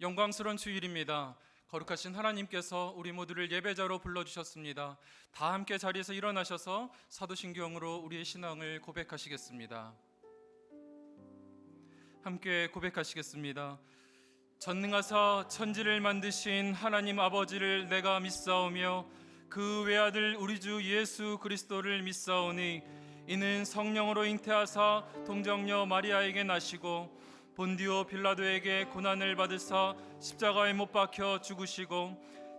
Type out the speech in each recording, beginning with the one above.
영광스러운 주일입니다. 거룩하신 하나님께서 우리 모두를 예배자로 불러주셨습니다. 다 함께 자리에서 일어나셔서 사도신경으로 우리의 신앙을 고백하시겠습니다. 함께 고백하시겠습니다. 전능하사 천지를 만드신 하나님 아버지를 내가 믿사오며 그 외아들 우리 주 예수 그리스도를 믿사오니 이는 성령으로 잉태하사 동정녀 마리아에게 나시고 본디오 빌라도에게 고난을 받으사 십자가에 못 박혀 죽으시고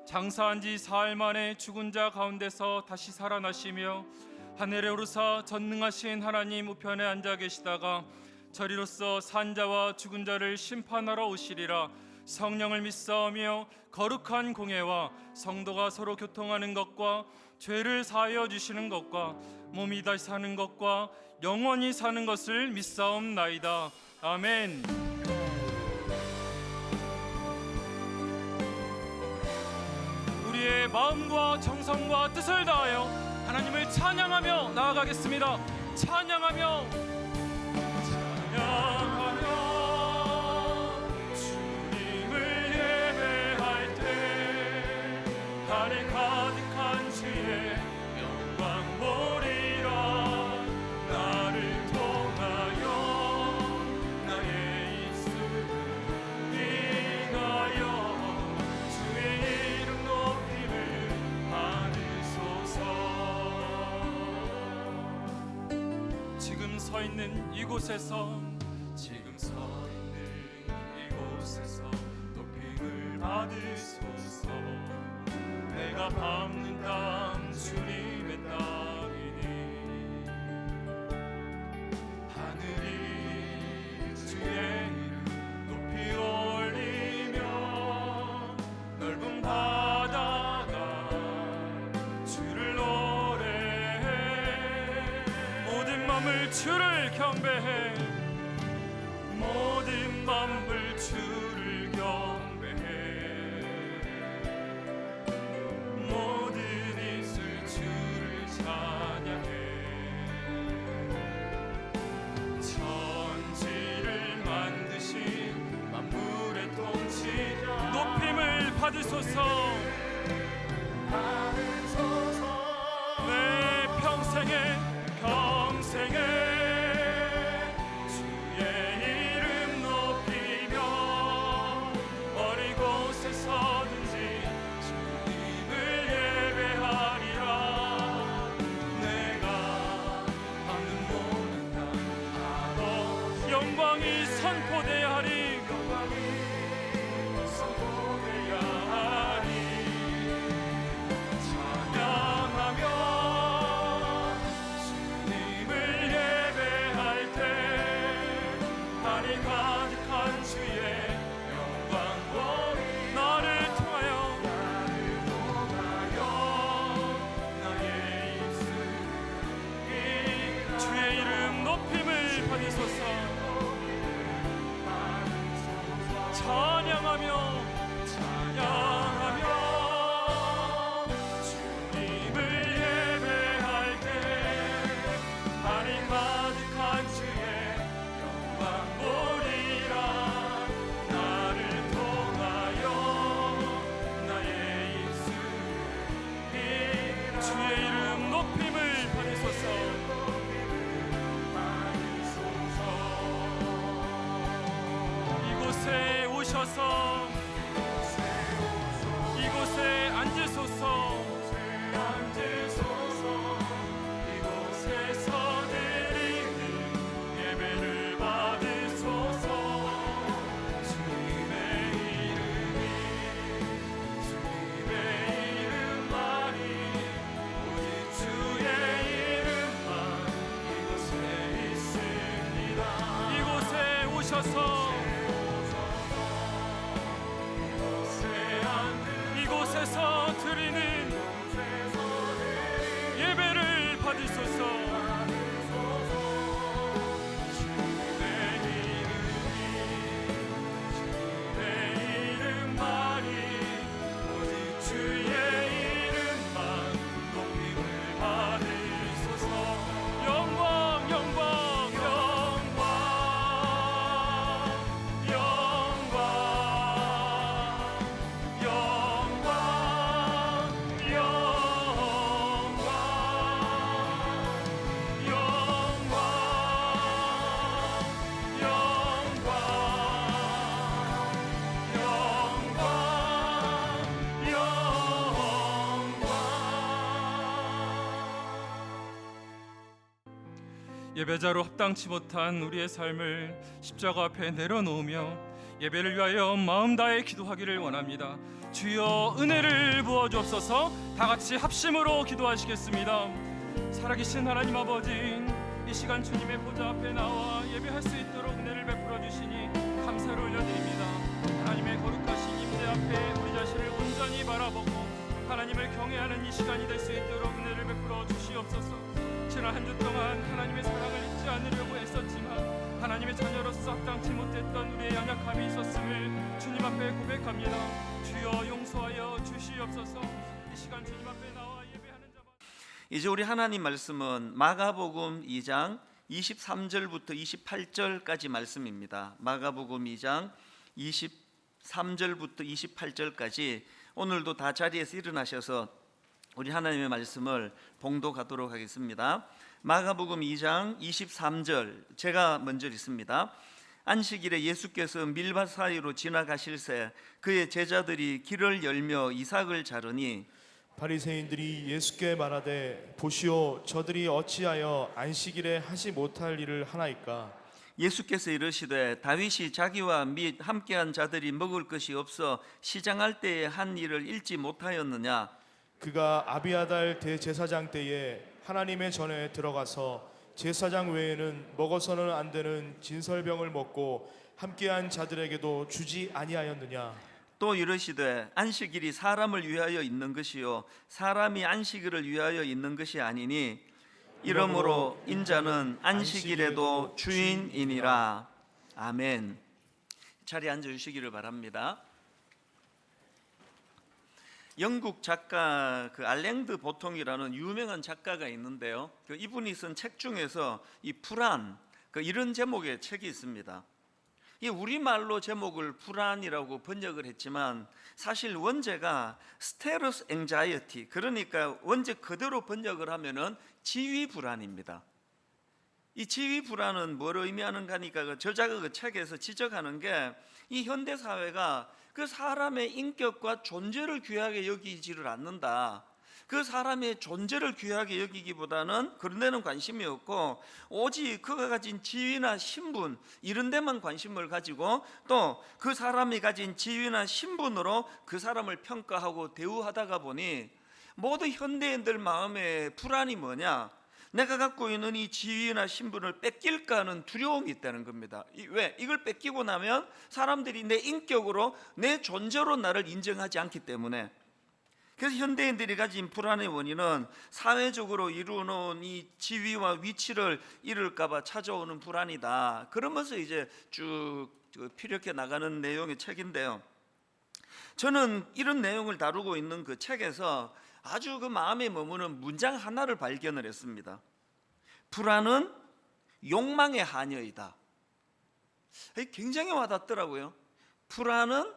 장사한 지 사흘 만에 죽은 자 가운데서 다시 살아나시며 하늘에 오르사 전능하신 하나님 우편에 앉아 계시다가 저리로서 산 자와 죽은 자를 심판하러 오시리라. 성령을 믿사오며 거룩한 공예와 성도가 서로 교통하는 것과 죄를 사하여 주시는 것과 몸이 다시 사는 것과 영원히 사는 것을 믿사옵나이다. 아멘. 우리의 마음과 정성과 뜻을 다하여 하나님을 찬양하며 나아가겠습니다. 찬양하며 주님을 예배할 때 하늘 가득한 주의 영광 보리라. 나를 통하여 나의 입술을 인하여 주의 이름 높임을 받으소서. 지금 서 있는 이곳에서 높임을 받으소서. 내가 밟는 땅 주님의 땅이니 하늘이 주의 이름 높이 올리며 넓은 바다가 주를 노래해. 모든 마음을 주를 경배해. 모든 만물 주를 경배해. 모든 입술 주를 찬양해. 천지를 만드신 만물의 통치자 높임을 받으소서. 내 평생에 영광이 선포되어야 하리. 찬양하며 주님을 예배할 때 하늘 가득한 주의 영광 보리. 나를 통하여 나의 입술 주의 이름 높임을 받으소서. 찬양하며 주님을 예배할 때 하늘 가득한 주의 영광 보리라. 나를 통하여 나의 입술 주의 이름 높임을 받으소서. 이곳에 오셔서 이곳에 앉으소서. 이곳에서 드리는 예배를 받으소서. 주님의 이름만이 오직 주의 이름만 이곳에 있습니다. 이곳에 오셔서 이곳에서 드리는 예배를 받으소서. 주의 이름만이 오직 주의 이름만 높임을 받으소서. 영광 영광 영광 영광 예배자로 합당치 못한 우리의 삶을 십자가 앞에 내려놓으며 예배를 위하여 마음 다해 기도하기를 원합니다. 주여 은혜를 부어주옵소서. 다 같이 합심으로 기도하시겠습니다. 살아계신 하나님 아버지, 이 시간 주님의 보좌 앞에 나와 예배할 수 있도록 은혜를 베풀어 주시니 감사를 올려드립니다. 하나님의 거룩하신 임재 앞에 우리 자신을 온전히 바라보고 하나님을 경외하는 이 시간이 될 수 있도록 은혜를 베풀어 주시옵소서. 지난 한 주 동안 하나님의 사랑을 잊지 않으려고 애썼지만 하나님의 자녀로서 합당치 못했던 우리의 연약함이 있었음을 주님 앞에 고백합니다. 주여 용서하여 주시옵소서. 이 시간 주님 앞에 나와 예배하는 자만. 이제 우리 하나님 말씀은 마가복음 2장 23절부터 28절까지 말씀입니다. 마가복음 2장 23절부터 28절까지 오늘도 다 자리에서 일어나셔서 우리 하나님의 말씀을 봉독하도록 하겠습니다. 마가복음 2장 23절 제가 먼저 읽습니다. 안식일에 예수께서 밀밭 사이로 지나가실새 그의 제자들이 길을 열며 이삭을 자르니 바리새인들이 예수께 말하되 보시오 저들이 어찌하여 안식일에 하지 못할 일을 하나이까. 예수께서 이르시되 다윗이 자기와 및 함께한 자들이 먹을 것이 없어 시장할 때에 한 일을 잊지 못하였느냐. 그가 아비아달 대제사장 때에 하나님의 전에 들어가서 제사장 외에는 먹어서는 안 되는 진설병을 먹고 함께한 자들에게도 주지 아니하였느냐. 또 이르시되 안식일이 사람을 위하여 있는 것이요 사람이 안식일을 위하여 있는 것이 아니니 이러므로 인자는 안식일에도 주인이니라. 아멘. 자리에 앉아 주시기를 바랍니다. 영국 작가 알랭드 보통이라는 유명한 작가가 있는데요. 이분이 쓴 책 중에서 이 불안 이런 제목의 책이 있습니다. 이 우리말로 제목을 불안이라고 번역을 했지만 사실 원제가 스테러스 앵자이어티, 그러니까 원제 그대로 번역을 하면은 지위 불안입니다. 이 지위 불안은 뭘 의미하는가 하니까 그 저자가 그 책에서 지적하는 게 이 현대 사회가 그 사람의 인격과 존재를 귀하게 여기지를 않는다. 그 사람의 존재를 귀하게 여기기보다는 그런 데는 관심이 없고 오직 그가 가진 지위나 신분 이런 데만 관심을 가지고 또 그 사람이 가진 지위나 신분으로 그 사람을 평가하고 대우하다가 보니 모든 현대인들 마음에 불안이 뭐냐? 내가 갖고 있는 이 지위나 신분을 뺏길까 하는 두려움이 있다는 겁니다. 왜? 이걸 뺏기고 나면 사람들이 내 인격으로 내 존재로 나를 인정하지 않기 때문에. 그래서 현대인들이 가진 불안의 원인은 사회적으로 이루어놓은 이 지위와 위치를 잃을까 봐 찾아오는 불안이다. 그러면서 이제 쭉 피력해 나가는 내용의 책인데요. 저는 이런 내용을 다루고 있는 그 책에서 아주 그 마음에 머무는 문장 하나를 발견을 했습니다. 불안은 욕망의 하녀이다. 굉장히 와닿더라고요. 불안은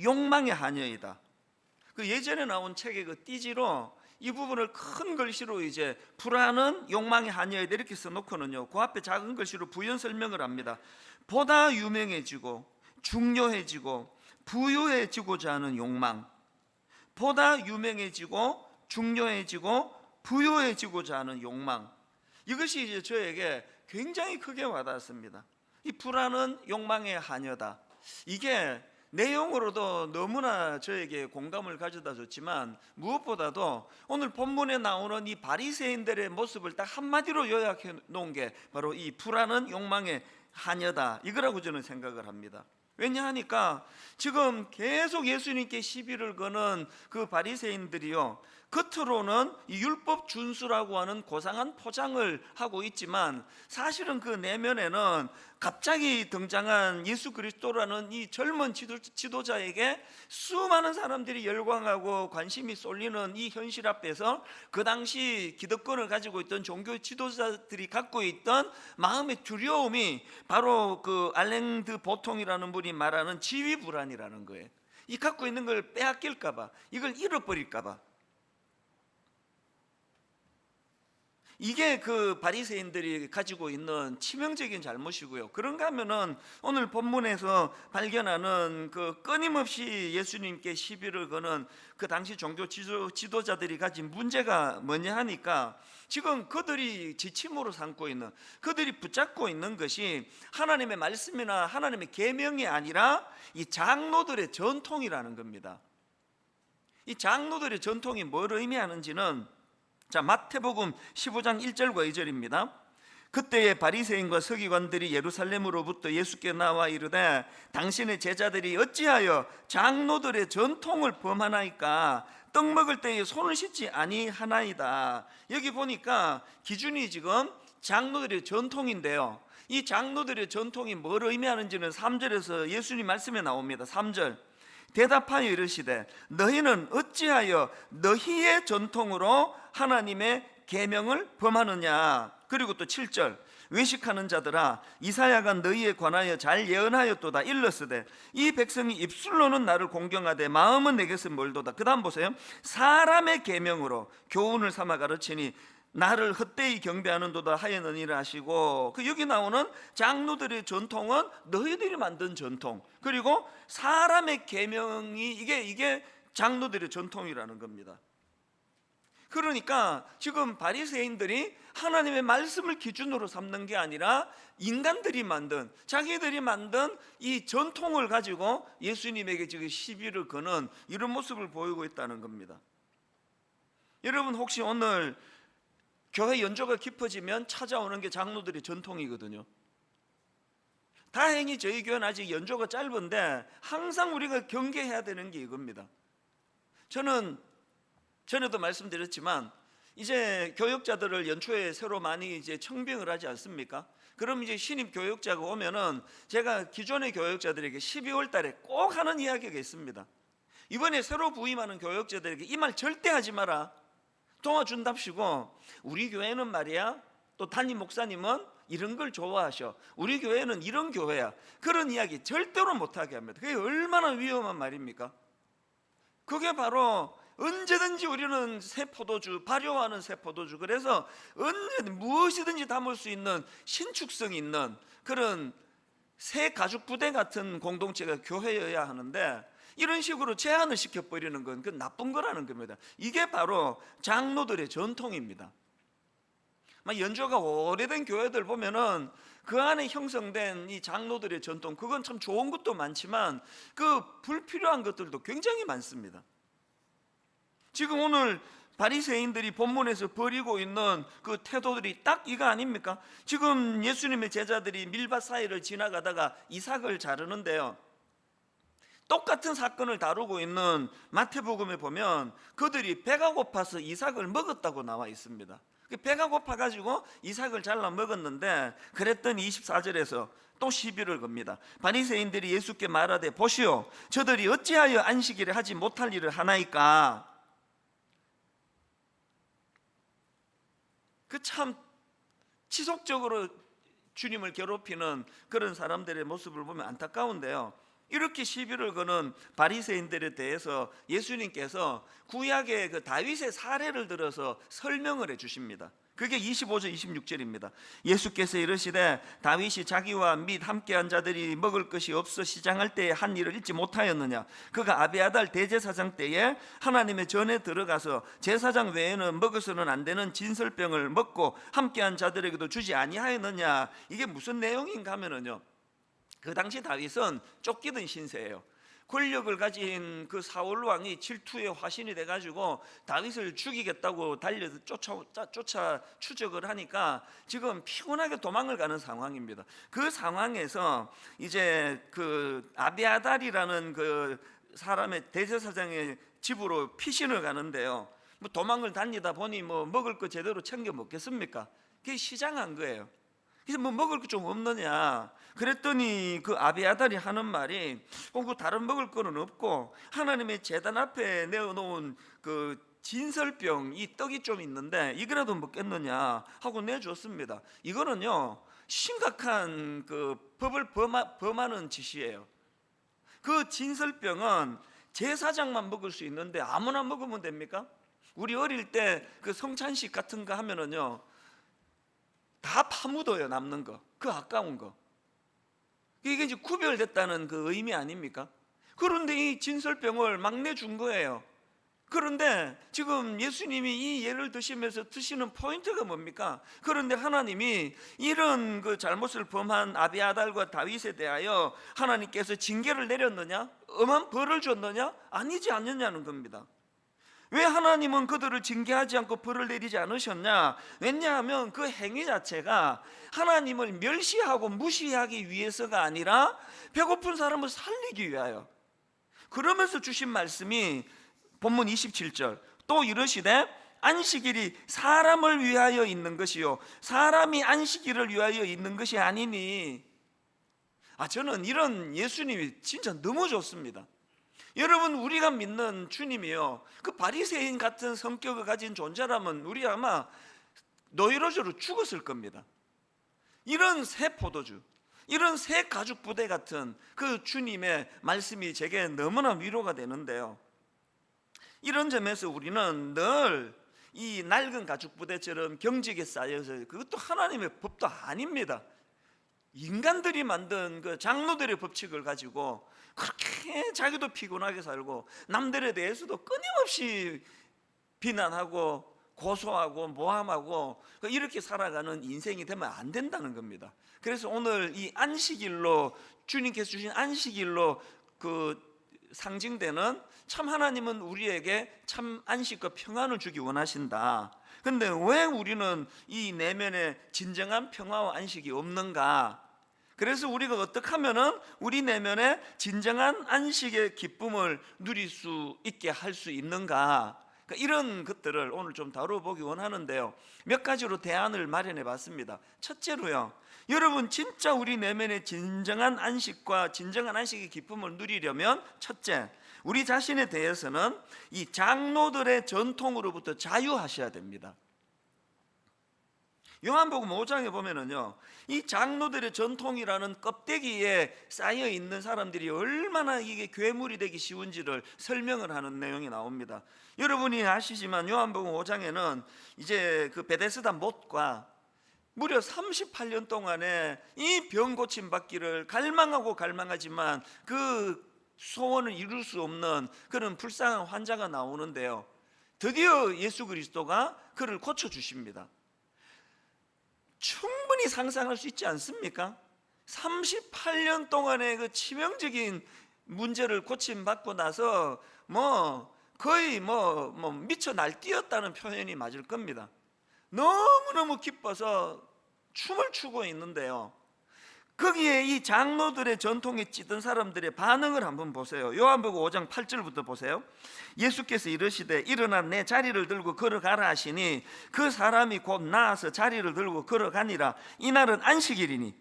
욕망의 하녀이다. 그 예전에 나온 책의 그 띠지로 이 부분을 큰 글씨로 이제 불안은 욕망의 하녀이다 이렇게 써놓고는요, 그 앞에 작은 글씨로 부연 설명을 합니다. 보다 유명해지고 중요해지고 부유해지고자 하는 욕망, 보다 유명해지고 중요해지고 부유해지고자 하는 욕망, 이것이 이제 저에게 굉장히 크게 와닿았습니다. 이 불안은 욕망의 하녀다. 이게 내용으로도 너무나 저에게 공감을 가져다 줬지만 무엇보다도 오늘 본문에 나오는 이 바리새인들의 모습을 딱 한마디로 요약해 놓은 게 바로 이 불안은 욕망의 하녀다, 이거라고 저는 생각을 합니다. 왜냐하니까 지금 계속 예수님께 시비를 거는 그 바리새인들이요, 겉으로는 이 율법 준수라고 하는 고상한 포장을 하고 있지만 사실은 그 내면에는 갑자기 등장한 예수 그리스도라는 이 젊은 지도자에게 수많은 사람들이 열광하고 관심이 쏠리는 이 현실 앞에서 그 당시 기득권을 가지고 있던 종교 지도자들이 갖고 있던 마음의 두려움이 바로 그 알랭드 보통이라는 분이 말하는 지위 불안이라는 거예요. 이 갖고 있는 걸 빼앗길까 봐, 이걸 잃어버릴까 봐. 이게 그 바리새인들이 가지고 있는 치명적인 잘못이고요. 그런가 하면은 오늘 본문에서 발견하는 그 끊임없이 예수님께 시비를 거는 그 당시 종교 지도자들이 가진 문제가 뭐냐 하니까, 지금 그들이 지침으로 삼고 있는, 그들이 붙잡고 있는 것이 하나님의 말씀이나 하나님의 계명이 아니라 이 장로들의 전통이라는 겁니다. 이 장로들의 전통이 뭘 의미하는지는, 자, 마태복음 15장 1절과 2절입니다. 그때에 바리새인과 서기관들이 예루살렘으로부터 예수께 나와 이르되 당신의 제자들이 어찌하여 장로들의 전통을 범하나이까? 떡 먹을 때에 손을 씻지 아니하나이다. 여기 보니까 기준이 지금 장로들의 전통인데요, 이 장로들의 전통이 뭘 의미하는지는 3절에서 예수님 말씀에 나옵니다. 3절, 대답하여 이르시되 너희는 어찌하여 너희의 전통으로 하나님의 계명을 범하느냐. 그리고 또 7절, 외식하는 자들아 이사야가 너희에 관하여 잘 예언하였도다. 일렀으되 이 백성이 입술로는 나를 공경하되 마음은 내게서 멀도다. 그 다음 보세요. 사람의 계명으로 교훈을 삼아 가르치니 나를 헛되이 경배하는도다 하였느니라 하시고, 그 여기 나오는 장로들의 전통은 너희들이 만든 전통, 그리고 사람의 계명이 이게 장로들의 전통이라는 겁니다. 그러니까 지금 바리새인들이 하나님의 말씀을 기준으로 삼는 게 아니라 인간들이 만든, 자기들이 만든 이 전통을 가지고 예수님에게 지금 시비를 거는 이런 모습을 보이고 있다는 겁니다. 여러분, 혹시 오늘 교회 연조가 깊어지면 찾아오는 게 장로들의 전통이거든요. 다행히 저희 교회는 아직 연조가 짧은데 항상 우리가 경계해야 되는 게 이겁니다. 저는 전에도 말씀드렸지만 이제 교역자들을 연초에 새로 많이 이제 청빙을 하지 않습니까? 그럼 이제 신입 교역자가 오면은 제가 기존의 교역자들에게 12월 달에 꼭 하는 이야기가 있습니다. 이번에 새로 부임하는 교역자들에게 이 말 절대 하지 마라, 도와준답시고, 우리 교회는 말이야, 또 담임 목사님은 이런 걸 좋아하셔, 우리 교회는 이런 교회야, 그런 이야기 절대로 못하게 합니다. 그게 얼마나 위험한 말입니까? 그게 바로 언제든지 우리는 새 포도주, 발효하는 새 포도주, 그래서 언제든 무엇이든지 담을 수 있는 신축성이 있는 그런 새 가죽 부대 같은 공동체가 교회여야 하는데, 이런 식으로 제한을 시켜버리는 건 그 나쁜 거라는 겁니다. 이게 바로 장로들의 전통입니다. 연조가 오래된 교회들 보면은 그 안에 형성된 이 장로들의 전통, 그건 참 좋은 것도 많지만 그 불필요한 것들도 굉장히 많습니다. 지금 오늘 바리새인들이 본문에서 벌이고 있는 그 태도들이 딱 이거 아닙니까? 지금 예수님의 제자들이 밀밭 사이를 지나가다가 이삭을 자르는데요, 똑같은 사건을 다루고 있는 마태복음에 보면 그들이 배가 고파서 이삭을 먹었다고 나와 있습니다. 배가 고파가지고 이삭을 잘라 먹었는데, 그랬더니 24절에서 또 시비를 겁니다. 바리새인들이 예수께 말하되 보시오, 저들이 어찌하여 안식일에 하지 못할 일을 하나이까? 그 참 지속적으로 주님을 괴롭히는 그런 사람들의 모습을 보면 안타까운데요, 이렇게 시비를 거는 바리새인들에 대해서 예수님께서 구약의 그 다윗의 사례를 들어서 설명을 해 주십니다. 그게 25절 26절입니다. 예수께서 이르시되 다윗이 자기와 및 함께한 자들이 먹을 것이 없어 시장할 때에 한 일을 잊지 못하였느냐? 그가 아비아달 대제사장 때에 하나님의 전에 들어가서 제사장 외에는 먹어서는 안 되는 진설병을 먹고 함께한 자들에게도 주지 아니하였느냐? 이게 무슨 내용인가 하면은요, 그 당시 다윗은 쫓기던 신세예요. 권력을 가진 그 사울 왕이 질투의 화신이 돼가지고 다윗을 죽이겠다고 달려서 쫓아 추적을 하니까 지금 피곤하게 도망을 가는 상황입니다. 그 상황에서 이제 그 아비아달이라는 그 사람의 대제사장의 집으로 피신을 가는데요, 뭐 도망을 다니다 보니 뭐 먹을 거 제대로 챙겨 먹겠습니까? 그게 시장한 거예요. 그래서 뭐 먹을 거 좀 없느냐 그랬더니 그 아비아달이 하는 말이, 그 다른 먹을 거는 없고 하나님의 제단 앞에 내어놓은 그 진설병, 이 떡이 좀 있는데 이거라도 먹겠느냐 하고 내줬습니다. 이거는요 심각한 그 법을 범하는 짓이에요. 그 진설병은 제사장만 먹을 수 있는데 아무나 먹으면 됩니까? 우리 어릴 때 그 성찬식 같은 거 하면은요, 다 파묻어요. 남는 거, 그 아까운 거. 이게 이제 구별됐다는 그 의미 아닙니까? 그런데 이 진설병을 막 내준 거예요. 그런데 지금 예수님이 이 예를 드시면서 드시는 포인트가 뭡니까? 그런데 하나님이 이런 그 잘못을 범한 아비아달과 다윗에 대하여 하나님께서 징계를 내렸느냐? 엄한 벌을 줬느냐? 아니지 않느냐는 겁니다. 왜 하나님은 그들을 징계하지 않고 벌을 내리지 않으셨냐? 왜냐하면 그 행위 자체가 하나님을 멸시하고 무시하기 위해서가 아니라 배고픈 사람을 살리기 위하여. 그러면서 주신 말씀이 본문 27절, 또 이르시되 안식일이 사람을 위하여 있는 것이요 사람이 안식일을 위하여 있는 것이 아니니. 저는 이런 예수님이 진짜 너무 좋습니다. 여러분, 우리가 믿는 주님이요, 그 바리새인 같은 성격을 가진 존재라면 우리 아마 노이로제로 죽었을 겁니다. 이런 새 포도주, 이런 새 가죽 부대 같은 그 주님의 말씀이 제게 너무나 위로가 되는데요, 이런 점에서 우리는 늘 이 낡은 가죽 부대처럼 경직에 쌓여서, 그것도 하나님의 법도 아닙니다. 인간들이 만든 그 장로들의 법칙을 가지고 그렇게 자기도 피곤하게 살고 남들에 대해서도 끊임없이 비난하고 고소하고 모함하고 이렇게 살아가는 인생이 되면 안 된다는 겁니다. 그래서 오늘 이 안식일로, 주님께서 주신 안식일로 그 상징되는, 참 하나님은 우리에게 참 안식과 평안을 주기 원하신다. 그런데 왜 우리는 이 내면에 진정한 평화와 안식이 없는가? 그래서 우리가 어떻게 하면은 우리 내면에 진정한 안식의 기쁨을 누릴 수 있게 할 수 있는가? 그러니까 이런 것들을 오늘 좀 다뤄보기 원하는데요, 몇 가지로 대안을 마련해 봤습니다. 첫째로요, 여러분 진짜 우리 내면의 진정한 안식과 진정한 안식의 기쁨을 누리려면, 첫째, 우리 자신에 대해서는 이 장로들의 전통으로부터 자유하셔야 됩니다. 요한복음 5장에 보면은요, 이 장로들의 전통이라는 껍데기에 쌓여 있는 사람들이 얼마나 이게 괴물이 되기 쉬운지를 설명을 하는 내용이 나옵니다. 여러분이 아시지만 요한복음 5장에는 이제 그 베데스다 못과 무려 38년 동안에 이 병 고침 받기를 갈망하고 갈망하지만 그 소원을 이룰 수 없는 그런 불쌍한 환자가 나오는데요, 드디어 예수 그리스도가 그를 고쳐주십니다. 충분히 상상할 수 있지 않습니까? 38년 동안의 그 치명적인 문제를 고침받고 나서 거의 미쳐 날뛰었다는 표현이 맞을 겁니다. 너무너무 기뻐서 춤을 추고 있는데요, 거기에 이 장로들의 전통에 찌든 사람들의 반응을 한번 보세요. 요한복음 5장 8절부터 보세요. 예수께서 이르시되 일어나 내 자리를 들고 걸어가라 하시니 그 사람이 곧 나아서 자리를 들고 걸어가니라. 이날은 안식일이니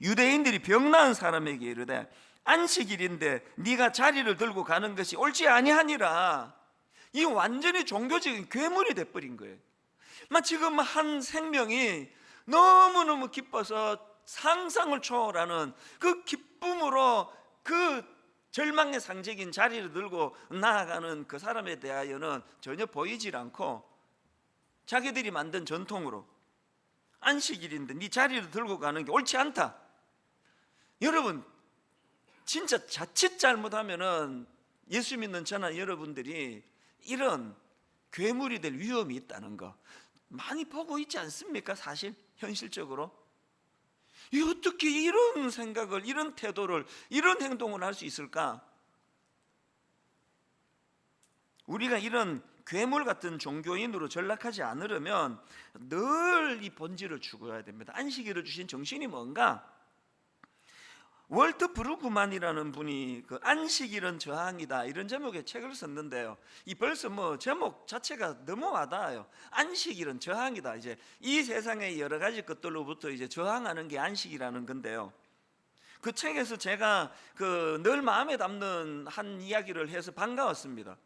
유대인들이 병 나은 사람에게 이르되 안식일인데 네가 자리를 들고 가는 것이 옳지 아니하니라. 이 완전히 종교적인 괴물이 돼버린 거예요. 지금 한 생명이 너무너무 기뻐서 상상을 초월하는 그 기쁨으로 그 절망의 상징인 자리를 들고 나아가는 그 사람에 대하여는 전혀 보이질 않고, 자기들이 만든 전통으로 안식일인데 네 자리를 들고 가는 게 옳지 않다. 여러분, 진짜 자칫 잘못하면은 예수 믿는 저나 여러분들이 이런 괴물이 될 위험이 있다는 거 많이 보고 있지 않습니까? 사실 현실적으로 어떻게 이런 생각을, 이런 태도를, 이런 행동을 할 수 있을까? 우리가 이런 괴물 같은 종교인으로 전락하지 않으려면 늘 이 본질을 추구해야 됩니다. 안식일을 주신 정신이 뭔가? 월트 브루그만이라는 분이 그 안식일은 저항이다 이런 제목의 책을 썼는데요, 이 벌써 제목 자체가 너무 와닿아요. 안식일은 저항이다. 이제 이 세상의 여러 가지 것들로부터 이제 저항하는 게 안식이라는 건데요, 그 책에서 제가 늘 마음에 담는 한 이야기를 해서 반가웠습니다.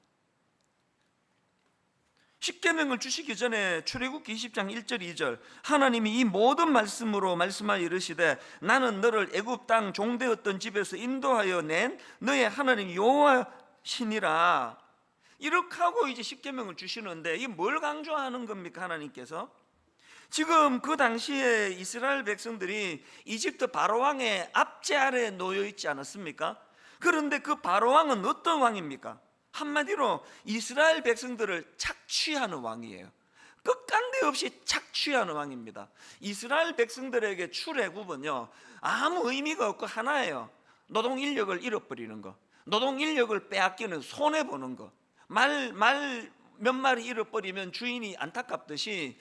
십계명을 주시기 전에 출애굽기 20장 1절 2절 하나님이 이 모든 말씀으로 말씀하여 이르시되 나는 너를 애굽 땅 종되었던 집에서 인도하여 낸 너의 하나님 여호와시니라. 이렇게 하고 이제 십계명을 주시는데 이게 뭘 강조하는 겁니까? 하나님께서 지금 그 당시에 이스라엘 백성들이 이집트 바로왕의 압제 아래에 놓여 있지 않았습니까? 그런데 그 바로왕은 어떤 왕입니까? 한마디로 이스라엘 백성들을 착취하는 왕이에요. 끝간데 없이 착취하는 왕입니다. 이스라엘 백성들에게 출애굽은요, 아무 의미가 없고 하나예요. 노동 인력을 잃어버리는 거, 노동 인력을 빼앗기는, 손해보는 거. 말 몇 마리 잃어버리면 주인이 안타깝듯이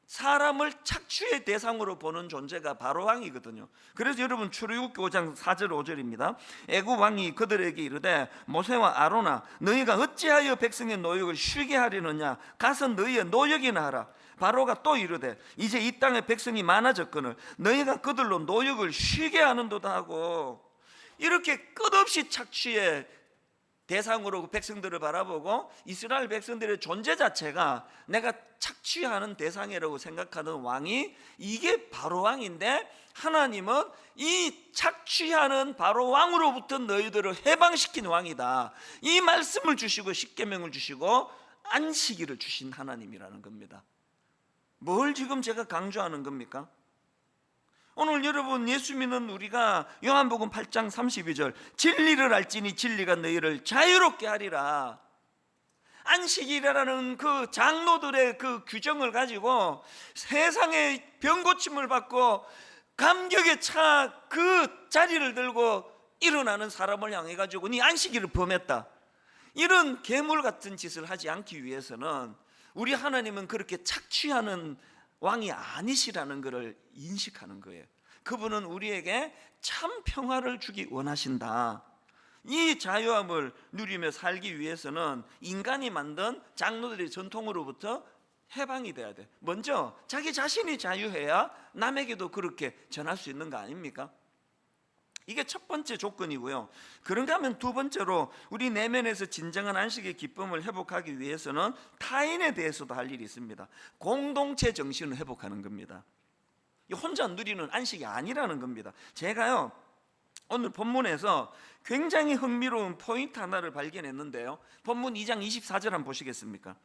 사람을 착취의 대상으로 보는 존재가 바로 왕이거든요. 그래서 여러분 출애굽기 5장 4절 5절입니다. 애굽 왕이 그들에게 이르되 모세와 아론아, 너희가 어찌하여 백성의 노역을 쉬게 하려느냐? 가서 너희의 노역이나 하라. 바로가 또 이르되 이제 이 땅에 백성이 많아졌거늘 너희가 그들로 노역을 쉬게 하는도다 하고, 이렇게 끝없이 착취의 대상으로 그 백성들을 바라보고 이스라엘 백성들의 존재 자체가 내가 착취하는 대상이라고 생각하는 왕이, 이게 바로 왕인데, 하나님은 이 착취하는 바로 왕으로부터 너희들을 해방시킨 왕이다, 이 말씀을 주시고 십계명을 주시고 안식일을 주신 하나님이라는 겁니다. 뭘 지금 제가 강조하는 겁니까? 오늘 여러분 예수 믿는 우리가 요한복음 8장 32절 진리를 알지니 진리가 너희를 자유롭게 하리라. 안식일이라는 그 장로들의 그 규정을 가지고 세상의 병고침을 받고 감격에 차 그 자리를 들고 일어나는 사람을 향해 가지고 네 안식일을 범했다, 이런 괴물 같은 짓을 하지 않기 위해서는 우리 하나님은 그렇게 착취하는 왕이 아니시라는 것을 인식하는 거예요. 그분은 우리에게 참 평화를 주기 원하신다. 이 자유함을 누리며 살기 위해서는 인간이 만든 장로들의 전통으로부터 해방이 돼야 돼. 먼저 자기 자신이 자유해야 남에게도 그렇게 전할 수 있는 거 아닙니까? 이게 첫 번째 조건이고요. 그런가 하면 두 번째로 우리 내면에서 진정한 안식의 기쁨을 회복하기 위해서는 타인에 대해서도 할 일이 있습니다. 공동체 정신을 회복하는 겁니다. 혼자 누리는 안식이 아니라는 겁니다. 제가요 오늘 본문에서 굉장히 흥미로운 포인트 하나를 발견했는데요, 본문 2장 24절 한번 보시겠습니까?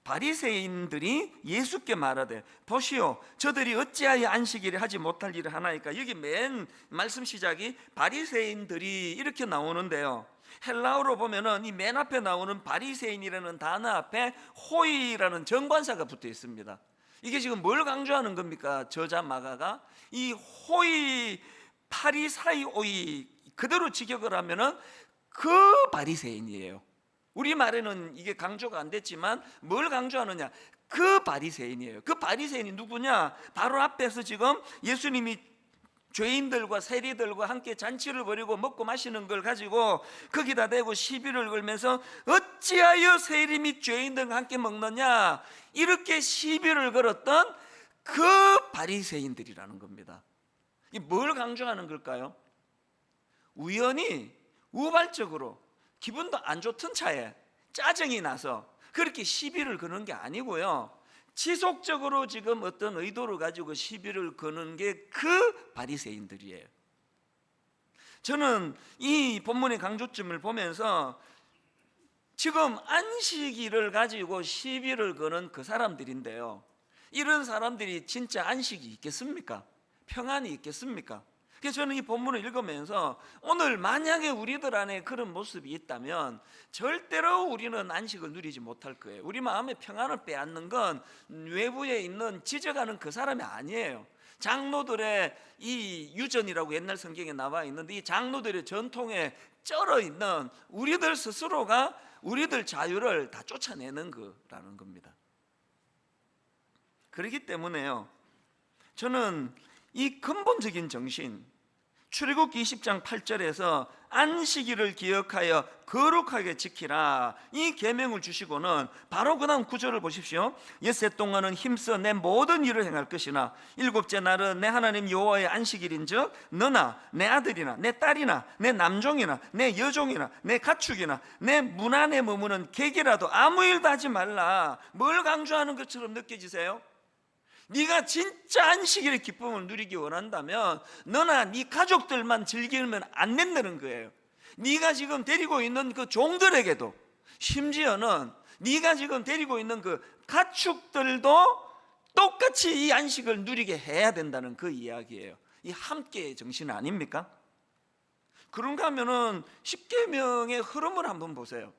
바리새인들이 예수께 말하되 보시오 저들이 어찌하여 안식일에 하지 못할 일을 하나이까. 여기 맨 말씀 시작이 바리새인들이 이렇게 나오는데요, 헬라어로 보면은 이 맨 앞에 나오는 바리새인이라는 단어 앞에 호이라는 정관사가 붙어 있습니다. 이게 지금 뭘 강조하는 겁니까? 저자 마가가 이 호이 파리사이오이 그대로 직역을 하면은 그 바리새인이에요. 우리 말에는 이게 강조가 안 됐지만 뭘 강조하느냐? 그 바리새인이에요. 그 바리새인이 누구냐? 바로 앞에서 지금 예수님이 죄인들과 세리들과 함께 잔치를 벌이고 먹고 마시는 걸 가지고 거기다 대고 시비를 걸면서 어찌하여 세리 및 죄인들과 함께 먹느냐, 이렇게 시비를 걸었던 그 바리새인들이라는 겁니다. 이 뭘 강조하는 걸까요? 우연히 우발적으로 기분도 안 좋던 차에 짜증이 나서 그렇게 시비를 거는 게 아니고요, 지속적으로 지금 어떤 의도를 가지고 시비를 거는 게 그 바리새인들이에요. 저는 이 본문의 강조점을 보면서 지금 안식일을 가지고 시비를 거는 그 사람들인데요, 이런 사람들이 진짜 안식이 있겠습니까? 평안이 있겠습니까? 그래서 저는 이 본문을 읽으면서 오늘 만약에 우리들 안에 그런 모습이 있다면 절대로 우리는 안식을 누리지 못할 거예요. 우리 마음의 평안을 빼앗는 건 외부에 있는 지적하는 그 사람이 아니에요. 장로들의 이 유전이라고 옛날 성경에 나와 있는데, 이 장로들의 전통에 쩔어 있는 우리들 스스로가 우리들 자유를 다 쫓아내는 거라는 겁니다. 그렇기 때문에요, 저는 이 근본적인 정신, 출애굽기 20장 8절에서 안식일을 기억하여 거룩하게 지키라, 이 계명을 주시고는 바로 그 다음 구절을 보십시오. 엿새 동안은 힘써 내 모든 일을 행할 것이나 일곱째 날은 내 하나님 여호와의 안식일인즉 너나 내 아들이나 내 딸이나 내 남종이나 내 여종이나 내 가축이나 내 문 안에 머무는 객이라도 아무 일도 하지 말라. 뭘 강조하는 것처럼 느껴지세요? 네가 진짜 안식일의 기쁨을 누리기 원한다면 너나 네 가족들만 즐기면 안 된다는 거예요. 네가 지금 데리고 있는 그 종들에게도, 심지어는 네가 지금 데리고 있는 그 가축들도 똑같이 이 안식을 누리게 해야 된다는 그 이야기예요. 이 함께의 정신 아닙니까? 그런가 하면은 십계명의 흐름을 한번 보세요.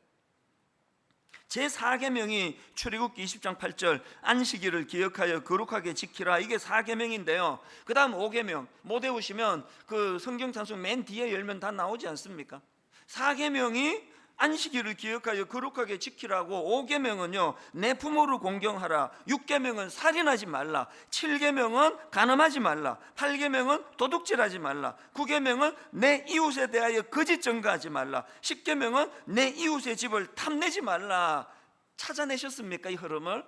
제4계명이 출애굽기 20장 8절 안식일을 기억하여 거룩하게 지키라, 이게 4계명인데요. 그 다음 5계명 못 외우시면 그 성경 찬송 맨 뒤에 열면 다 나오지 않습니까? 4계명이 안식일을 기억하여 거룩하게 지키라고, 5계명은요 내 부모를 공경하라, 6계명은 살인하지 말라, 7계명은 간음하지 말라, 8계명은 도둑질하지 말라, 9계명은 내 이웃에 대하여 거짓 증거하지 말라, 10계명은 내 이웃의 집을 탐내지 말라. 찾아내셨습니까? 이 흐름을.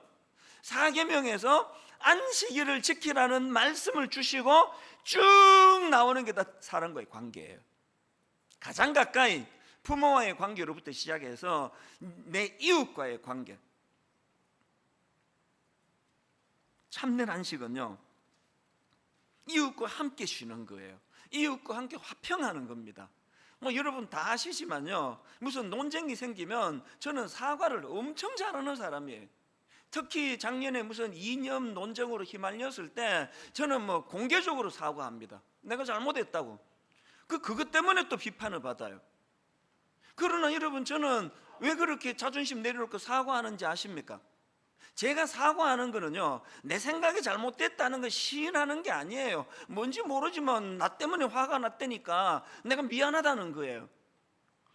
4계명에서 안식일을 지키라는 말씀을 주시고 쭉 나오는 게 다 사람과의 관계예요. 가장 가까이 부모와의 관계로부터 시작해서 내 이웃과의 관계. 참된 안식은요 이웃과 함께 쉬는 거예요. 이웃과 함께 화평하는 겁니다. 뭐 여러분 다 아시지만요, 무슨 논쟁이 생기면 저는 사과를 엄청 잘하는 사람이에요. 특히 작년에 무슨 이념 논쟁으로 휘말렸을 때 저는 뭐 공개적으로 사과합니다. 내가 잘못했다고. 그것 때문에 또 비판을 받아요. 그러나 여러분, 저는 왜 그렇게 자존심 내려놓고 사과하는지 아십니까? 제가 사과하는 거는요 내 생각이 잘못됐다는 걸 시인하는 게 아니에요. 뭔지 모르지만 나 때문에 화가 났다니까 내가 미안하다는 거예요.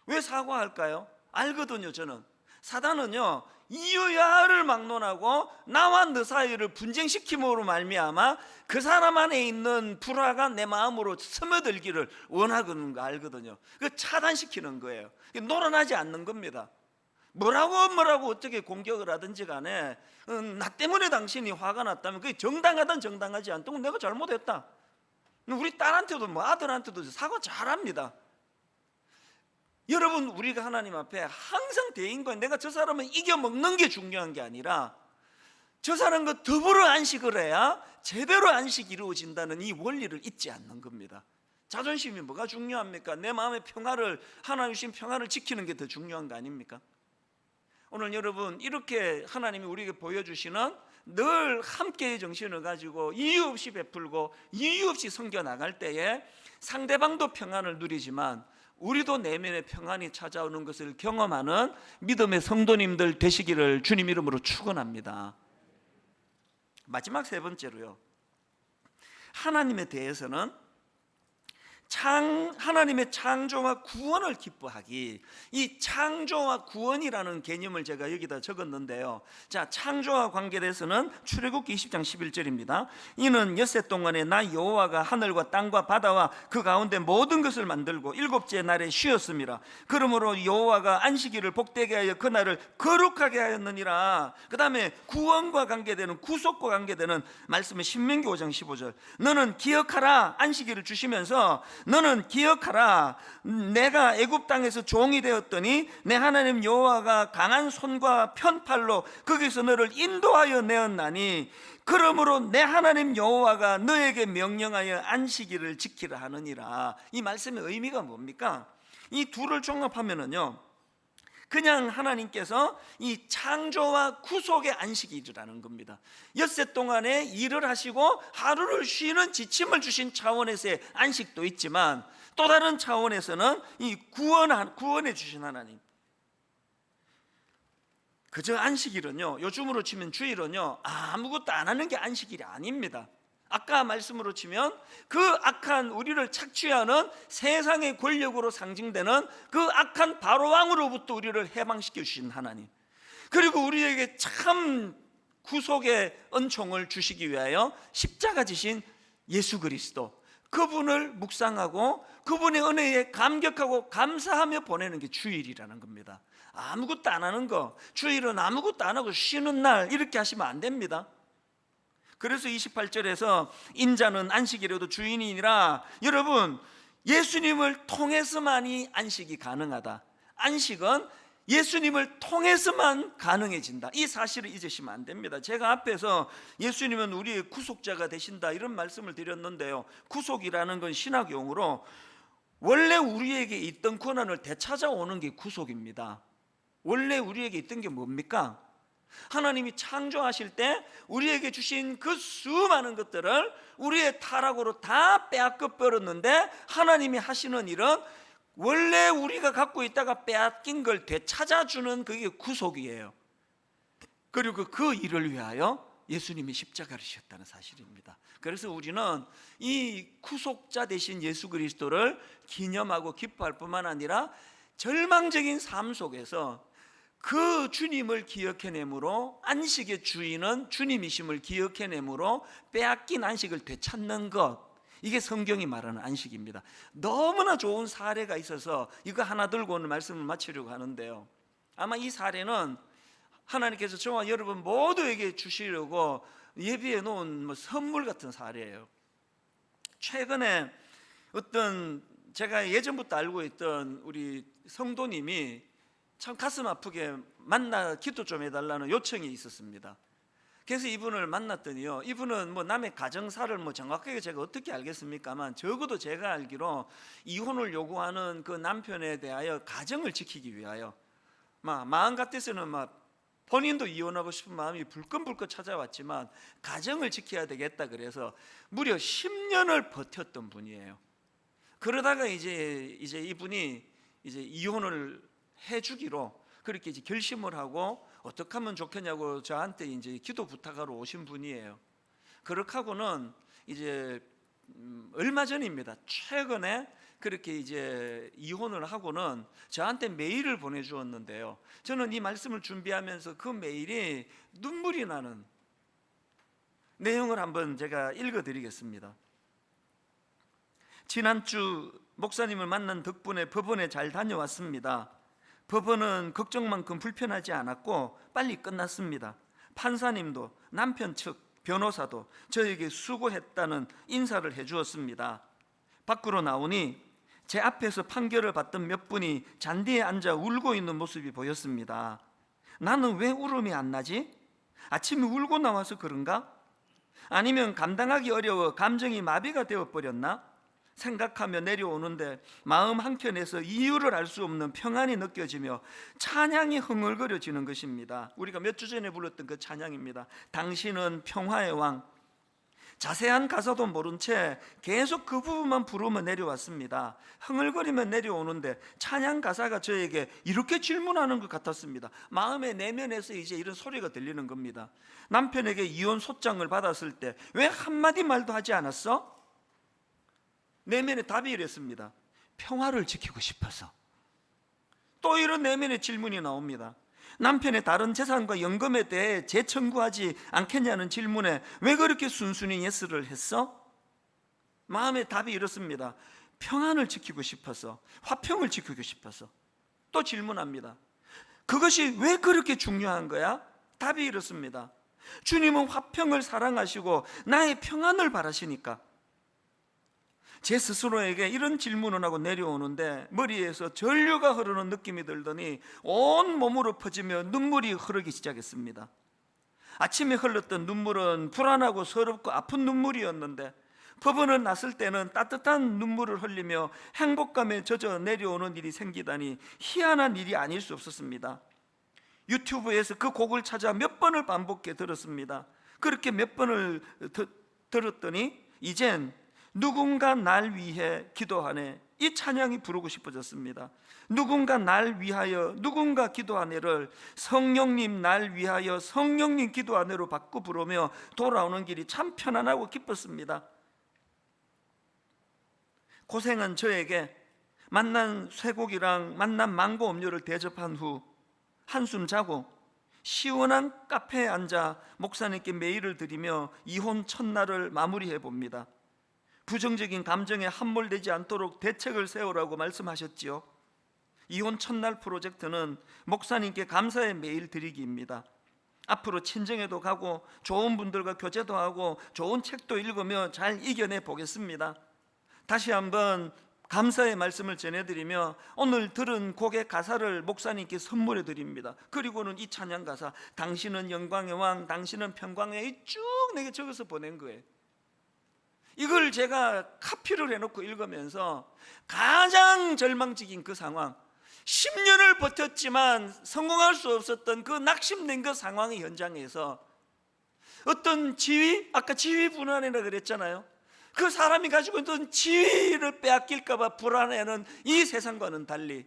왜 사과할까요? 알거든요. 저는 사단은요 이유야를 막론하고 나와 너 사이를 분쟁시킴으로 말미암아 그 사람 안에 있는 불화가 내 마음으로 스며들기를 원하는 거 알거든요. 그 차단시키는 거예요. 놀아나지 않는 겁니다. 뭐라고 어떻게 공격을 하든지 간에 나 때문에 당신이 화가 났다면 그게 정당하든 정당하지 않든 내가 잘못했다. 우리 딸한테도 뭐 아들한테도 사과 잘합니다. 여러분, 우리가 하나님 앞에 항상 대인과 내가 저 사람을 이겨먹는 게 중요한 게 아니라 저 사람과 더불어 안식을 해야 제대로 안식이 이루어진다는 이 원리를 잊지 않는 겁니다. 자존심이 뭐가 중요합니까? 내 마음의 평화를, 하나님 주신 평화를 지키는 게 더 중요한 거 아닙니까? 오늘 여러분, 이렇게 하나님이 우리에게 보여주시는 늘 함께의 정신을 가지고 이유 없이 베풀고 이유 없이 섬겨나갈 때에 상대방도 평안을 누리지만 우리도 내면의 평안이 찾아오는 것을 경험하는 믿음의 성도님들 되시기를 주님 이름으로 축원합니다. 마지막 세 번째로요, 하나님에 대해서는 하나님의 창조와 구원을 기뻐하기. 이 창조와 구원이라는 개념을 제가 여기다 적었는데요. 자, 창조와 관계돼서는 출애굽기 20장 11절입니다. 이는 엿새 동안에 나 여호와가 하늘과 땅과 바다와 그 가운데 모든 것을 만들고 일곱째 날에 쉬었습니다. 그러므로 여호와가 안식일을 복되게 하여 그날을 거룩하게 하였느니라. 그 다음에 구원과 관계되는, 구속과 관계되는 말씀은 신명기 5장 15절. 너는 기억하라. 안식일을 주시면서 너는 기억하라. 내가 애굽 땅에서 종이 되었더니 내 하나님 여호와가 강한 손과 편팔로 거기서 너를 인도하여 내었나니 그러므로 내 하나님 여호와가 너에게 명령하여 안식일을 지키라 하느니라. 이 말씀의 의미가 뭡니까? 이 둘을 종합하면은요, 그냥 하나님께서 이 창조와 구속의 안식일이라는 겁니다. 엿새 동안에 일을 하시고 하루를 쉬는 지침을 주신 차원에서의 안식도 있지만 또 다른 차원에서는 이 구원해 주신 하나님. 그저 안식일은요, 요즘으로 치면 주일은요, 아무것도 안 하는 게 안식일이 아닙니다. 아까 말씀으로 치면 그 악한 우리를 착취하는 세상의 권력으로 상징되는 그 악한 바로왕으로부터 우리를 해방시켜 주신 하나님, 그리고 우리에게 참 구속의 은총을 주시기 위하여 십자가 지신 예수 그리스도, 그분을 묵상하고 그분의 은혜에 감격하고 감사하며 보내는 게 주일이라는 겁니다. 아무것도 안 하는 거, 주일은 아무것도 안 하고 쉬는 날, 이렇게 하시면 안 됩니다. 그래서 28절에서 인자는 안식일에도 주인이니라. 여러분, 예수님을 통해서만이 안식이 가능하다. 안식은 예수님을 통해서만 가능해진다. 이 사실을 잊으시면 안 됩니다. 제가 앞에서 예수님은 우리의 구속자가 되신다 이런 말씀을 드렸는데요, 구속이라는 건 신학 용어로 원래 우리에게 있던 권한을 되찾아오는 게 구속입니다. 원래 우리에게 있던 게 뭡니까? 하나님이 창조하실 때 우리에게 주신 그 수많은 것들을 우리의 타락으로 다 빼앗겨 버렸는데, 하나님이 하시는 일은 원래 우리가 갖고 있다가 빼앗긴 걸 되찾아주는, 그게 구속이에요. 그리고 그 일을 위하여 예수님이 십자가를 지셨다는 사실입니다. 그래서 우리는 이 구속자 되신 예수 그리스도를 기념하고 기뻐할 뿐만 아니라 절망적인 삶 속에서 그 주님을 기억해내므로, 안식의 주인은 주님이심을 기억해내므로 빼앗긴 안식을 되찾는 것, 이게 성경이 말하는 안식입니다. 너무나 좋은 사례가 있어서 이거 하나 들고 오늘 말씀을 마치려고 하는데요, 아마 이 사례는 하나님께서 저와 여러분 모두에게 주시려고 예비해 놓은 선물 같은 사례예요. 최근에 어떤 제가 예전부터 알고 있던 우리 성도님이 참 가슴 아프게 만나 기도 좀 해달라는 요청이 있었습니다. 그래서 이분을 만났더니요, 이분은 남의 가정사를 정확하게 제가 어떻게 알겠습니까만, 적어도 제가 알기로 이혼을 요구하는 그 남편에 대하여 가정을 지키기 위하여 마음 같아서는 본인도 이혼하고 싶은 마음이 불끈불끈 찾아왔지만 가정을 지켜야 되겠다 그래서 무려 10년을 버텼던 분이에요. 그러다가 이제 이분이 이제 이혼을 해주기로 그렇게 이제 결심을 하고 어떻게 하면 좋겠냐고 저한테 이제 기도 부탁하러 오신 분이에요. 그렇게 하고는 이제 얼마 전입니다. 최근에 그렇게 이제 이혼을 하고는 저한테 메일을 보내주었는데요, 저는 이 말씀을 준비하면서 그 메일이 눈물이 나는 내용을 한번 제가 읽어드리겠습니다. 지난주 목사님을 만난 덕분에 법원에 잘 다녀왔습니다. 법원은 걱정만큼 불편하지 않았고 빨리 끝났습니다. 판사님도 남편 측 변호사도 저에게 수고했다는 인사를 해주었습니다. 밖으로 나오니 제 앞에서 판결을 받던 몇 분이 잔디에 앉아 울고 있는 모습이 보였습니다. 나는 왜 울음이 안 나지? 아침에 울고 나와서 그런가? 아니면 감당하기 어려워 감정이 마비가 되어버렸나? 생각하며 내려오는데 마음 한켠에서 이유를 알 수 없는 평안이 느껴지며 찬양이 흥얼거려지는 것입니다. 우리가 몇 주 전에 불렀던 그 찬양입니다. 당신은 평화의 왕. 자세한 가사도 모른 채 계속 그 부분만 부르며 내려왔습니다. 흥얼거리며 내려오는데 찬양 가사가 저에게 이렇게 질문하는 것 같았습니다. 마음의 내면에서 이제 이런 소리가 들리는 겁니다. 남편에게 이혼 소장을 받았을 때 왜 한마디 말도 하지 않았어? 내면의 답이 이랬습니다. 평화를 지키고 싶어서. 또 이런 내면의 질문이 나옵니다. 남편의 다른 재산과 연금에 대해 재청구하지 않겠냐는 질문에 왜 그렇게 순순히 예스를 했어? 마음의 답이 이렇습니다. 평안을 지키고 싶어서, 화평을 지키고 싶어서. 또 질문합니다. 그것이 왜 그렇게 중요한 거야? 답이 이렇습니다. 주님은 화평을 사랑하시고 나의 평안을 바라시니까. 제 스스로에게 이런 질문을 하고 내려오는데 머리에서 전류가 흐르는 느낌이 들더니 온 몸으로 퍼지며 눈물이 흐르기 시작했습니다. 아침에 흘렀던 눈물은 불안하고 서럽고 아픈 눈물이었는데 법원을 났을 때는 따뜻한 눈물을 흘리며 행복감에 젖어 내려오는 일이 생기다니 희한한 일이 아닐 수 없었습니다. 유튜브에서 그 곡을 찾아 몇 번을 반복해 들었습니다. 그렇게 몇 번을 들었더니 이젠 누군가 날 위해 기도하네, 이 찬양이 부르고 싶어졌습니다. 누군가 날 위하여 누군가 기도하네를 성령님 날 위하여 성령님 기도하네로 바꿔 부르며 돌아오는 길이 참 편안하고 기뻤습니다. 고생한 저에게 만난 쇠고기랑 만난 망고 음료를 대접한 후 한숨 자고 시원한 카페에 앉아 목사님께 메일을 드리며 이혼 첫날을 마무리해 봅니다. 부정적인 감정에 함몰되지 않도록 대책을 세우라고 말씀하셨지요. 이혼 첫날 프로젝트는 목사님께 감사의 메일 드리기입니다. 앞으로 친정에도 가고 좋은 분들과 교제도 하고 좋은 책도 읽으며 잘 이겨내 보겠습니다. 다시 한번 감사의 말씀을 전해드리며 오늘 들은 곡의 가사를 목사님께 선물해 드립니다. 그리고는 이 찬양 가사, 당신은 영광의 왕, 당신은 평강의, 쭉 내게 적어서 보낸 거예요. 이걸 제가 카피를 해놓고 읽으면서 가장 절망적인 그 상황, 10년을 버텼지만 성공할 수 없었던 그 낙심된 그 상황의 현장에서 어떤 지위, 아까 지위 불안이라 그랬잖아요. 그 사람이 가지고 있던 지위를 빼앗길까 봐 불안해하는 이 세상과는 달리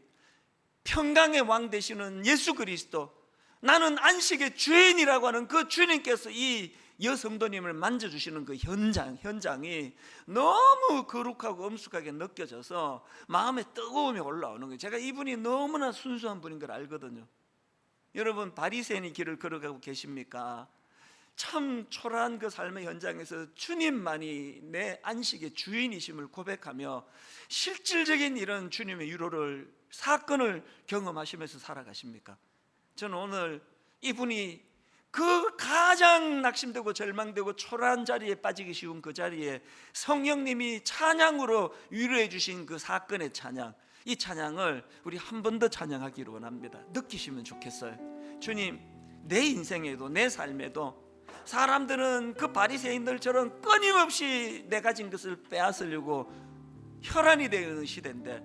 평강의 왕 되시는 예수 그리스도, 나는 안식의 주인이라고 하는 그 주님께서 이 여성도님을 만져주시는 그 현장이 너무 거룩하고 엄숙하게 느껴져서 마음에 뜨거움이 올라오는 거예요. 제가 이분이 너무나 순수한 분인 걸 알거든요. 여러분, 바리새인의 길을 걸어가고 계십니까? 참 초라한 그 삶의 현장에서 주님만이 내 안식의 주인이심을 고백하며 실질적인 이런 주님의 위로를, 사건을 경험하시면서 살아가십니까? 저는 오늘 이분이 그 가장 낙심되고 절망되고 초라한 자리에 빠지기 쉬운 그 자리에 성령님이 찬양으로 위로해 주신 그 사건의 찬양, 이 찬양을 우리 한 번 더 찬양하기를 원합니다. 느끼시면 좋겠어요. 주님, 내 인생에도 내 삶에도 사람들은 그 바리새인들처럼 끊임없이 내 가진 것을 빼앗으려고 혈안이 되는 시대인데,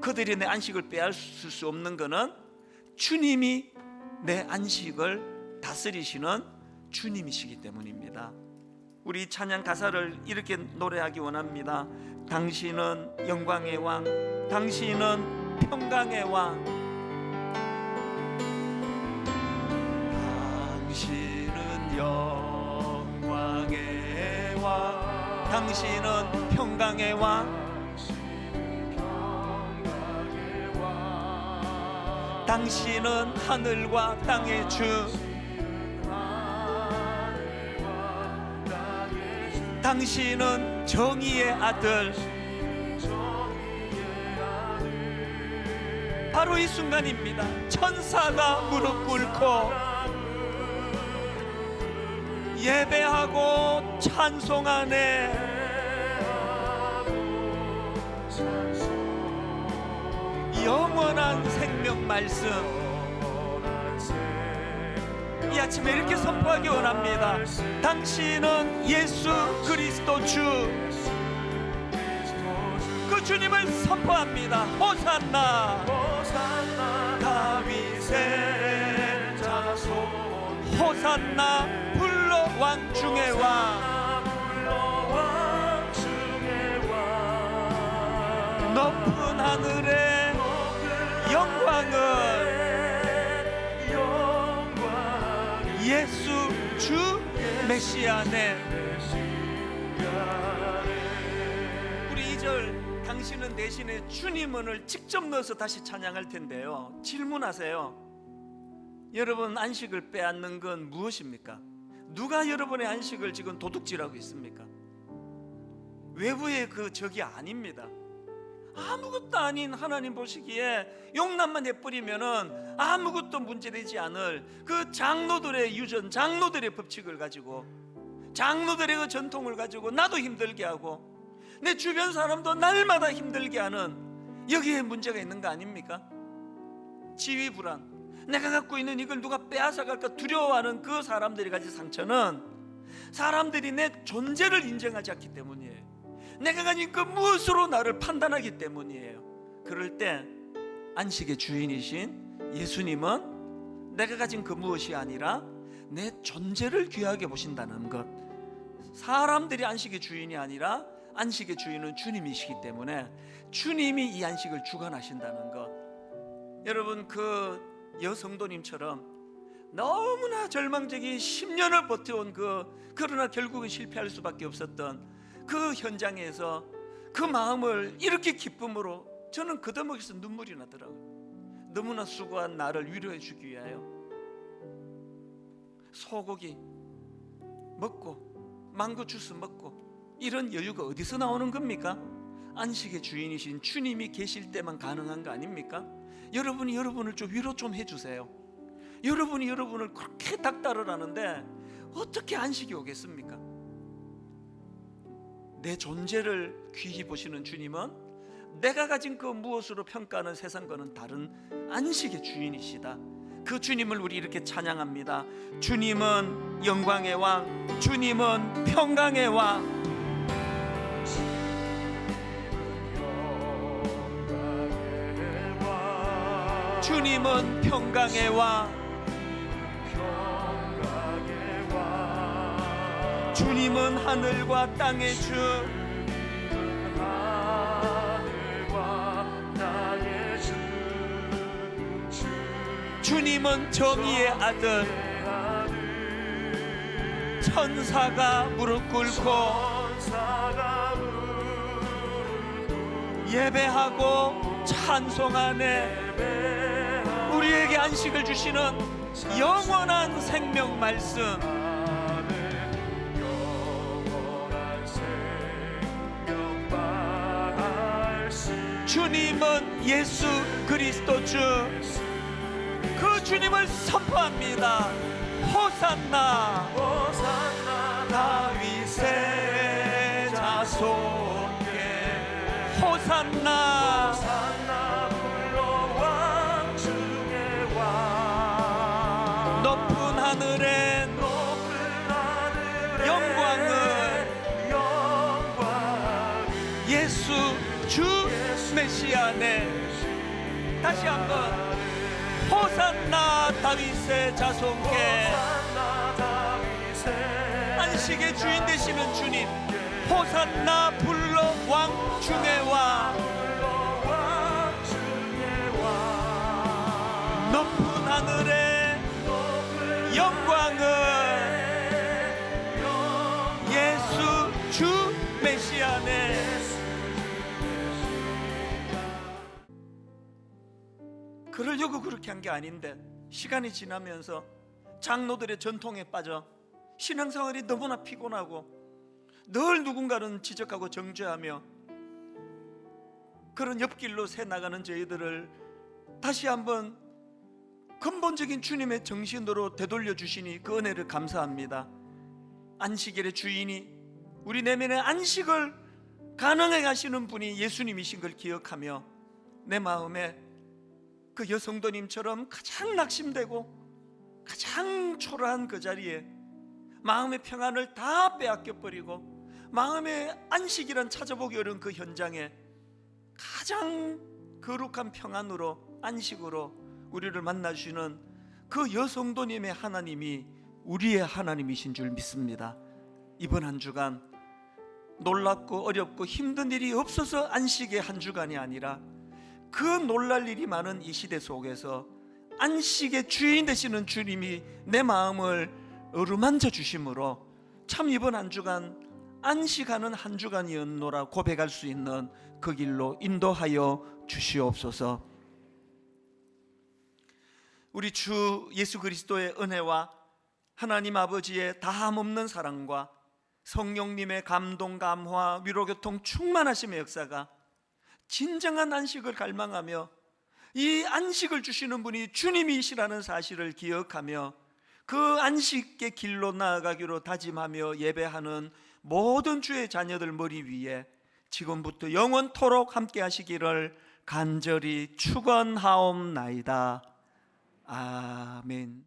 그들이 내 안식을 빼앗을 수 없는 것은 주님이 내 안식을 다스리시는 주님이시기 때문입니다. 우리 찬양 가사를 이렇게 노래하기 원합니다. 당신은 영광의 왕, 당신은 평강의 왕, 당신은 영광의 왕, 당신은 평강의 왕, 당신은 하늘과 땅의 주, 당신은 정의의 아들. 바로 이 순간입니다. 천사가 무릎 꿇고 예배하고 찬송하네. 영원한 생명 말씀, 이 아침에 이렇게 선포하기 원합니다. 당신은 예수 그리스도 주, 그 주님을 선포합니다. 호산나, 다윗의 자손, 호산나, 불러 왕 중의 왕, 높은 하늘에 영광을 예수 주 메시아네. 우리 2절 당신은 대신에 주님을 직접 넣어서 다시 찬양할 텐데요, 질문하세요. 여러분, 안식을 빼앗는 건 무엇입니까? 누가 여러분의 안식을 지금 도둑질하고 있습니까? 외부의 그 적이 아닙니다. 아무것도 아닌 하나님 보시기에 용납만 해버리면은 아무것도 문제되지 않을 그 장로들의 유전, 장로들의 법칙을 가지고, 장로들의 그 전통을 가지고 나도 힘들게 하고 내 주변 사람도 날마다 힘들게 하는, 여기에 문제가 있는 거 아닙니까? 지위 불안, 내가 갖고 있는 이걸 누가 빼앗아갈까 두려워하는 그 사람들이 가진 상처는 사람들이 내 존재를 인정하지 않기 때문이에요. 내가 가진 그 무엇으로 나를 판단하기 때문이에요. 그럴 때 안식의 주인이신 예수님은 내가 가진 그 무엇이 아니라 내 존재를 귀하게 보신다는 것. 사람들이 안식의 주인이 아니라 안식의 주인은 주님이시기 때문에 주님이 이 안식을 주관하신다는 것. 여러분, 그 여성도님처럼 너무나 절망적인 10년을 버텨온 그러나 결국은 실패할 수밖에 없었던 그 현장에서 그 마음을 이렇게 기쁨으로, 저는 그 대목에서 눈물이 나더라고요. 너무나 수고한 나를 위로해 주기 위하여 소고기 먹고 망고 주스 먹고 이런 여유가 어디서 나오는 겁니까? 안식의 주인이신 주님이 계실 때만 가능한 거 아닙니까? 여러분이 여러분을 좀 위로 좀 해주세요. 여러분이 여러분을 그렇게 닥달을 어떻게 안식이 오겠습니까? 내 존재를 귀히 보시는 주님은 내가 가진 그 무엇으로 평가하는 세상과는 다른 안식의 주인이시다. 그 주님을 우리 이렇게 찬양합니다. 주님은 영광의 왕, 주님은 평강의 왕. 주님은 평강의 왕, 주님은 하늘과 땅의 주, 주님은 정의의 아들, 천사가 무릎 꿇고 예배하고 찬송하네. 우리에게 안식을 주시는 영원한 생명 말씀, 주님은 예수 그리스도 주, 그 주님을 선포합니다. 호산나 호산나 다윗의 자손께, 호산나 호산나 불러 왕 중의 왕. 높은 하늘엔 영광을 예수 주 메시아네. 다시 한번 호산나 다윗의 자손께, 안식의 주인 되시는 주님, 호산나 불러 왕 중의 왕. 높은 하늘의 영광을 예수 주 메시아네. 그러려고 그렇게 한 게 아닌데, 시간이 지나면서 장로들의 전통에 빠져 신앙생활이 너무나 피곤하고 늘 누군가는 지적하고 정죄하며 그런 옆길로 새 나가는 저희들을 다시 한번 근본적인 주님의 정신으로 되돌려 주시니 그 은혜를 감사합니다. 안식일의 주인이 우리 내면의 안식을 가능하게 하시는 분이 예수님이신 걸 기억하며 내 마음에 그 여성도님처럼 가장 낙심되고 가장 초라한 그 자리에 마음의 평안을 다 빼앗겨버리고 마음의 안식이란 찾아보기 어려운 그 현장에 가장 거룩한 평안으로, 안식으로 우리를 만나주시는 그 여성도님의 하나님이 우리의 하나님이신 줄 믿습니다. 이번 한 주간 놀랍고 어렵고 힘든 일이 없어서 안식의 한 주간이 아니라 그 놀랄 일이 많은 이 시대 속에서 안식의 주인 되시는 주님이 내 마음을 어루만져 주심으로 참 이번 한 주간 안식하는 한 주간이었노라 고백할 수 있는 그 길로 인도하여 주시옵소서. 우리 주 예수 그리스도의 은혜와 하나님 아버지의 다함없는 사랑과 성령님의 감동, 감화, 위로교통 충만하심의 역사가 진정한 안식을 갈망하며 이 안식을 주시는 분이 주님이시라는 사실을 기억하며 그 안식의 길로 나아가기로 다짐하며 예배하는 모든 주의 자녀들 머리 위에 지금부터 영원토록 함께 하시기를 간절히 축원하옵나이다. 아멘.